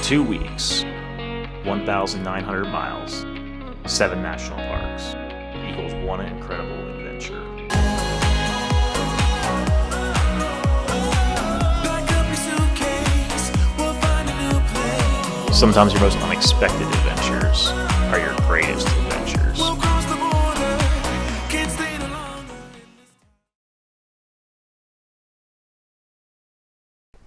2 weeks, 1,900 miles, 7 national parks equals one incredible adventure. Sometimes your most unexpected adventures are your greatest adventures.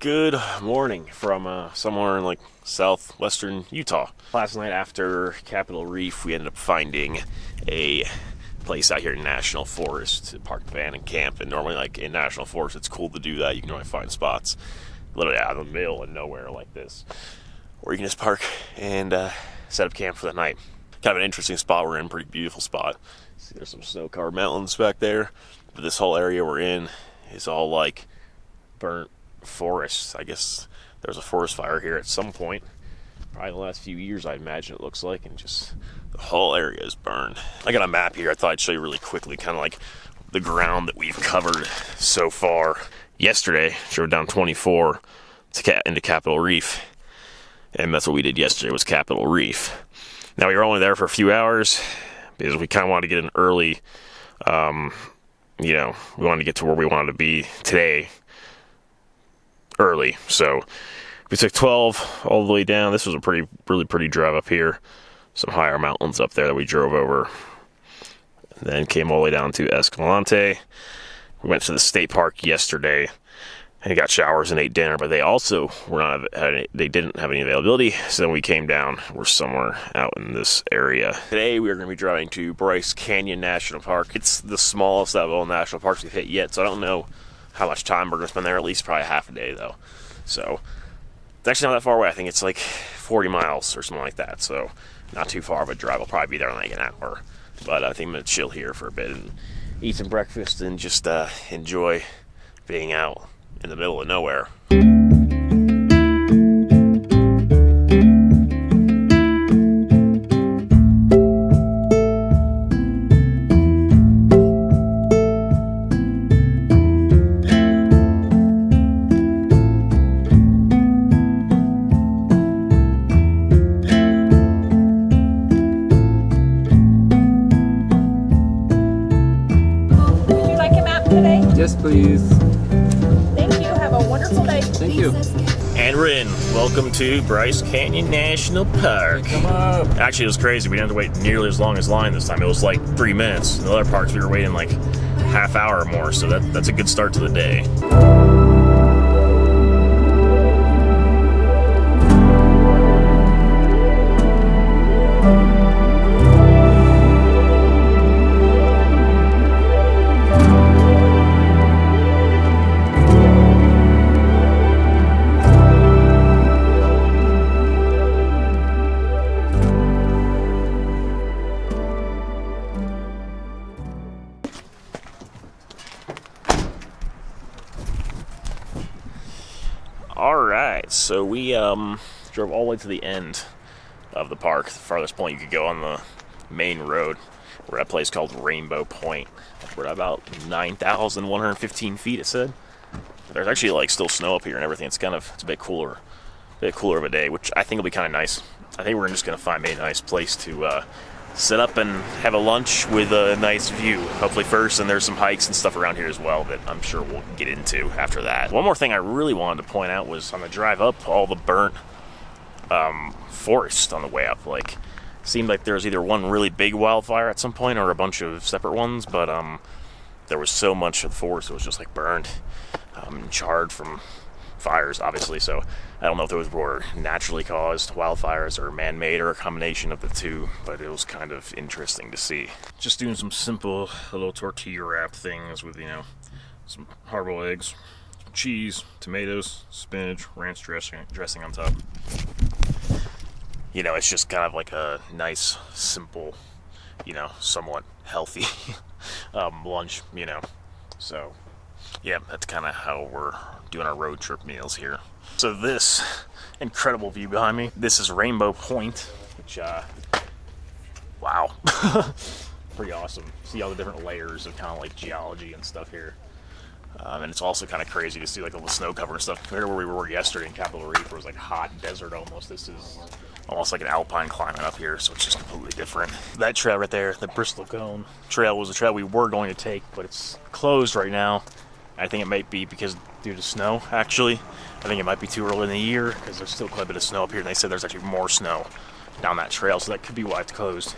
Good morning from somewhere in like southwestern Utah. Last night after Capitol Reef, we ended up finding a place out here in National Forest to park the van and camp. And normally, like in National Forest, it's cool to do that. You can only find spots literally out in the middle of nowhere like this, or you can just park and set up camp for the night. Kind of an interesting spot we're in, pretty beautiful spot. See, there's some snow-covered mountains back there, but this whole area we're in is all like burnt forest. I guess there was a forest fire here at some point, probably the last few years, I imagine it looks like, and just the whole area is burned. I got a map here I thought I'd show you really quickly, kind of like the ground that we've covered so far. Yesterday, drove down 24 into Capitol Reef, and that's what we did yesterday, was Capitol Reef. Now, we were only there for a few hours because we kind of wanted to get in early. We wanted to get to where we wanted to be today early, so we took 12 all the way down. This was a really pretty drive up here, some higher mountains up there that we drove over, and then came all the way down to Escalante. We went to the state park yesterday and got showers and ate dinner, but they also they didn't have any availability, so then we came down. We're somewhere out in this area. Today we are going to be driving to Bryce Canyon National Park. It's the smallest of all national parks we've hit yet, so I don't know how much time we're going to spend there, at least probably half a day though. So it's actually not that far away. I think it's like 40 miles or something like that, so not too far of a drive. I'll probably be there in like an hour, but I think I'm going to chill here for a bit and eat some breakfast and just enjoy being out in the middle of nowhere. Yes, please. Thank you. Have a wonderful day. Thank you. And we're in. Welcome to Bryce Canyon National Park. Come up. Actually, it was crazy. We didn't have to wait nearly as long as line this time. It was like 3 minutes. In the other parks, we were waiting like half hour or more, so that's a good start to the day. Alright, so we drove all the way to the end of the park, the farthest point you could go on the main road. We're at a place called Rainbow Point. We're at about 9,115 feet, it said. There's actually like still snow up here and everything. It's a bit cooler of a day, which I think will be kind of nice. I think we're just going to find a nice place to sit up and have a lunch with a nice view, hopefully first, and there's some hikes and stuff around here as well that I'm sure we'll get into after that. One more thing I really wanted to point out was on the drive up, all the burnt forest on the way up. Like, seemed like there was either one really big wildfire at some point or a bunch of separate ones, but there was so much of the forest that was just like burned and charred from fires, obviously. So I don't know if those were naturally caused wildfires or man-made or a combination of the two, but it was kind of interesting to see. Just doing some simple little tortilla wrap things with, some hard-boiled eggs, cheese, tomatoes, spinach, ranch dressing on top. It's just kind of like a nice, simple, somewhat healthy lunch, So yeah, that's kind of how we're doing our road trip meals here. So this incredible view behind me, this is Rainbow Point, which, wow, pretty awesome. See all the different layers of kind of like geology and stuff here. And it's also kind of crazy to see like all the snow cover and stuff compared to where we were yesterday in Capitol Reef, where it was like hot desert almost. This is almost like an alpine climate up here, so it's just completely different. That trail right there, the Bristol Cone Trail, was a trail we were going to take, but it's closed right now. I think it might be because due to snow, actually. I think it might be too early in the year because there's still quite a bit of snow up here, and they said there's actually more snow down that trail, so that could be why it's closed.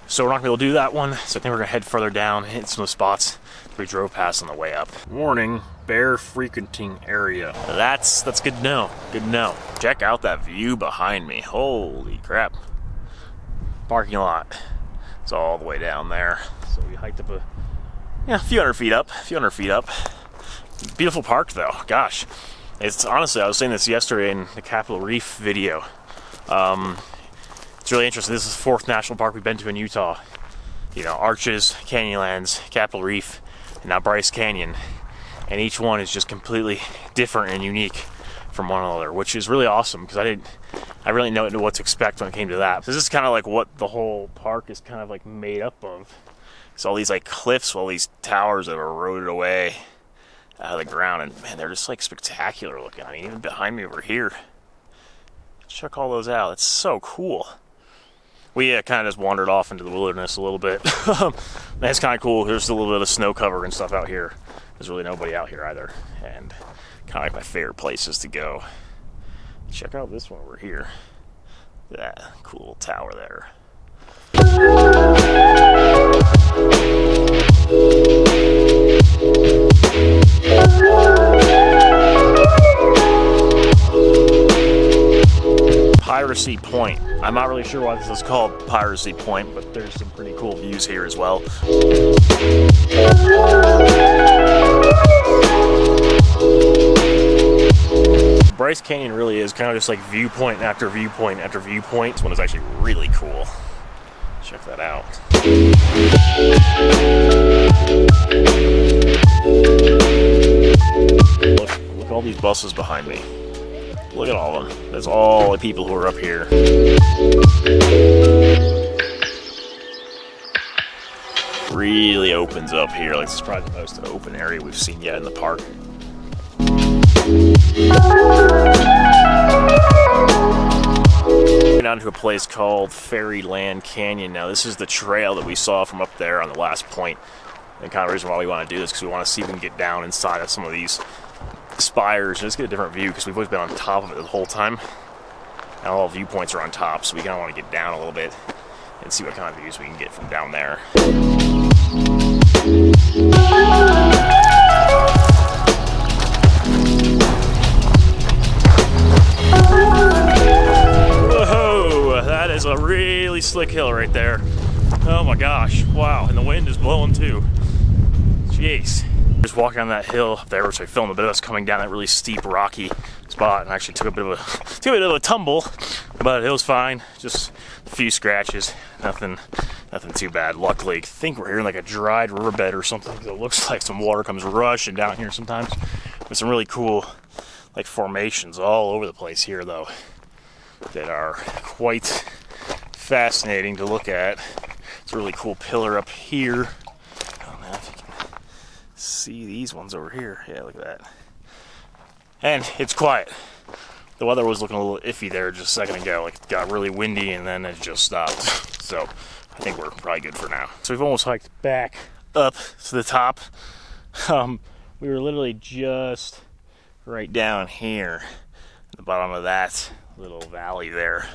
So we're not going to be able to do that one, so I think we're going to head further down, hit some of the spots we drove past on the way up. Warning, bear frequenting area. That's good to know, good to know. Check out that view behind me, holy crap. Parking lot, it's all the way down there. So we hiked up a few hundred feet up, Beautiful park though, gosh. It's honestly, I was saying this yesterday in the Capitol Reef video. It's really interesting. This is the 4th national park we've been to in Utah. You know, Arches, Canyonlands, Capitol Reef, and now Bryce Canyon. And each one is just completely different and unique from one another, which is really awesome because I really didn't know what to expect when it came to that. So this is kind of like what the whole park is kind of like made up of. It's all these like cliffs, all these towers that are eroded away out of the ground, and man, they're just like spectacular looking. I mean, even behind me over here, check all those out. It's so cool. We kind of just wandered off into the wilderness a little bit. That's kind of cool. There's a little bit of snow cover and stuff out here. There's really nobody out here either, and kind of like my favorite places to go. Check out this one over here. That cool tower there. Piracy Point. I'm not really sure why this is called Piracy Point, but there's some pretty cool views here as well. Bryce Canyon really is kind of just like viewpoint after viewpoint after viewpoint. This one is actually really cool. Check that out. Look at all these buses behind me. Look at all of them. That's all the people who are up here. Really opens up here. Like, this is probably the most open area we've seen yet in the park. Down to a place called Fairyland Canyon. Now, this is the trail that we saw from up there on the last point. And kind of the reason why we want to do this, because we want to see if we can get down inside of some of these spires and just get a different view, because we've always been on top of it the whole time. And all viewpoints are on top, so we kind of want to get down a little bit and see what kind of views we can get from down there. Whoa, that is a really slick hill right there. Oh my gosh, wow, and the wind is blowing too. Jeez. Just walking on that hill up there, which I filmed a bit of us coming down that really steep, rocky spot, and actually took a bit of a tumble, but it was fine. Just a few scratches, nothing too bad. Luckily, I think we're here in like a dried riverbed or something, because it looks like some water comes rushing down here sometimes. With some really cool like formations all over the place here, though, that are quite fascinating to look at. It's a really cool pillar up here. Oh man, if you can see these ones over here. Yeah, look at that. And it's quiet. The weather was looking a little iffy there just a second ago. Like, it got really windy and then it just stopped. So I think we're probably good for now. So we've almost hiked back up to the top. We were literally just right down here at the bottom of that little valley there.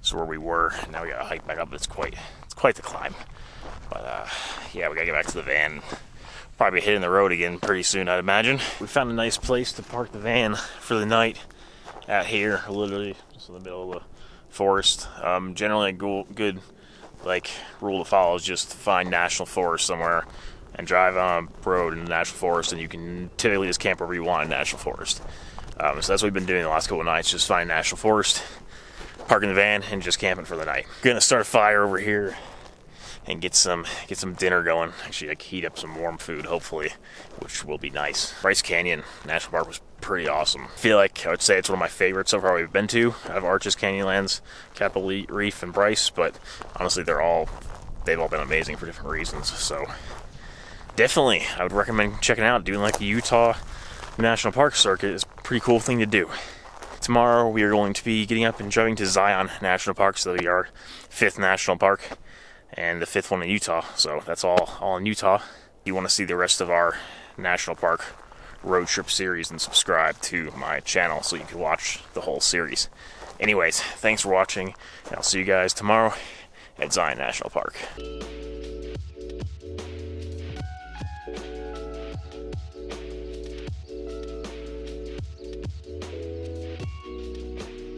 Is where we were. Now we gotta hike back up. It's quite the climb. But yeah, we gotta get back to the van. Probably hitting the road again pretty soon, I'd imagine. We found a nice place to park the van for the night out here, literally just in the middle of the forest. Generally a good like rule to follow is just find national forest somewhere and drive on a road in the national forest, and you can typically just camp wherever you want in national forest. So that's what we've been doing the last couple of nights, just find national forest, parking the van, and just camping for the night. Gonna start a fire over here and get some dinner going. Actually, like heat up some warm food, hopefully, which will be nice. Bryce Canyon National Park was pretty awesome. I feel like I would say it's one of my favorites so far we've been to. I have Arches, Canyonlands, Capitol Reef, and Bryce, but honestly, they've all been amazing for different reasons. So definitely, I would recommend checking out. Doing like the Utah National Park circuit is a pretty cool thing to do. Tomorrow we are going to be getting up and driving to Zion National Park, so that'll be our 5th national park and the 5th one in Utah. So that's all in Utah. If you want to see the rest of our national park road trip series, and subscribe to my channel so you can watch the whole series. Anyways, thanks for watching, and I'll see you guys tomorrow at Zion National Park.